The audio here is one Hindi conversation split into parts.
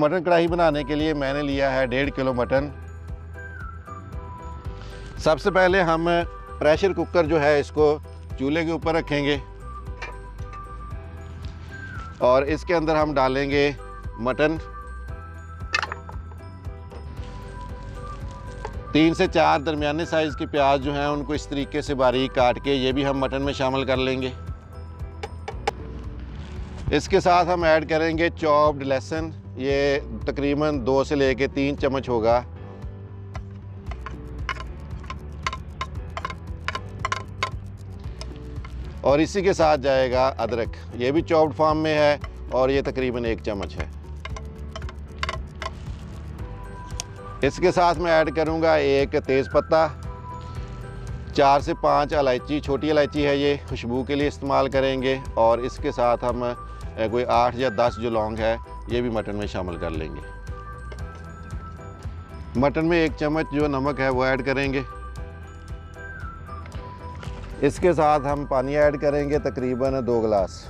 मटन कढ़ाई बनाने के लिए मैंने लिया है 1.5 किलो मटन। सबसे पहले हम प्रेशर कुकर जो है इसको चूल्हे के ऊपर रखेंगे और इसके अंदर हम डालेंगे मटन। 3 से 4 दरमियाने साइज़ के प्याज जो हैं उनको इस तरीके से बारीक काट के ये भी हम मटन में शामिल कर लेंगे। इसके साथ हम ऐड करेंगे चॉप्ड लहसुन, ये तकरीबन 2 से लेके 3 चम्मच होगा। और इसी के साथ जाएगा अदरक, ये भी चॉप्ड फॉर्म में है और ये तकरीबन 1 चम्मच है। इसके साथ मैं ऐड करूंगा एक तेज़पत्ता, 4 से 5 इलायची, छोटी इलायची है ये, खुशबू के लिए इस्तेमाल करेंगे। और इसके साथ हम कोई 8 या 10 जो लौंग है ये भी मटन में शामिल कर लेंगे। मटन में 1 चम्मच जो नमक है वो ऐड करेंगे। इसके साथ हम पानी ऐड करेंगे तकरीबन 2 गिलास।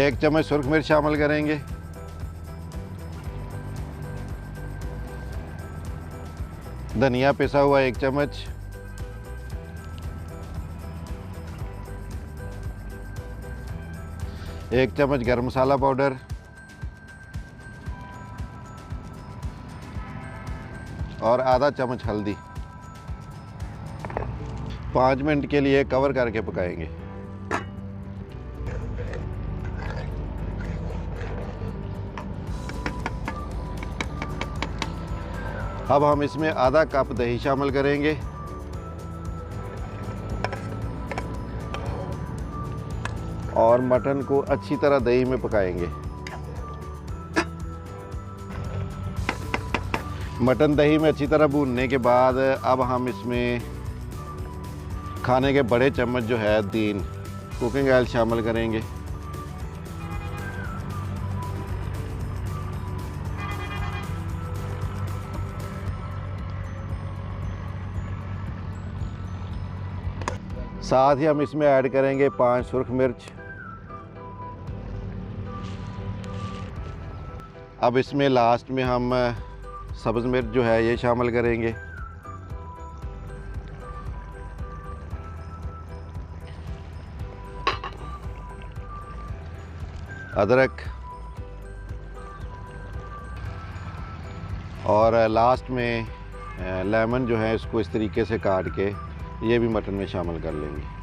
एक चम्मच सुरख मिर्च शामिल करेंगे। धनिया पिसा हुआ 1 चम्मच। एक चम्मच गरम मसाला पाउडर। और आधा चम्मच हल्दी। 5 मिनट के लिए कवर करके पकाएंगे। अब हम इसमें आधा कप दही शामिल करेंगे और मटन को अच्छी तरह दही में पकाएंगे। मटन दही में अच्छी तरह भूनने के बाद अब हम इसमें खाने के बड़े चम्मच जो है 3 कुकिंग ऑयल शामिल करेंगे। साथ ही हम इसमें ऐड करेंगे 5 सुरख मिर्च। अब इसमें लास्ट में हम सब्ज़ मिर्च जो है ये शामिल करेंगे। अदरक और लास्ट में लेमन जो है इसको इस तरीके से काट के ये भी मटन में शामिल कर लेंगे।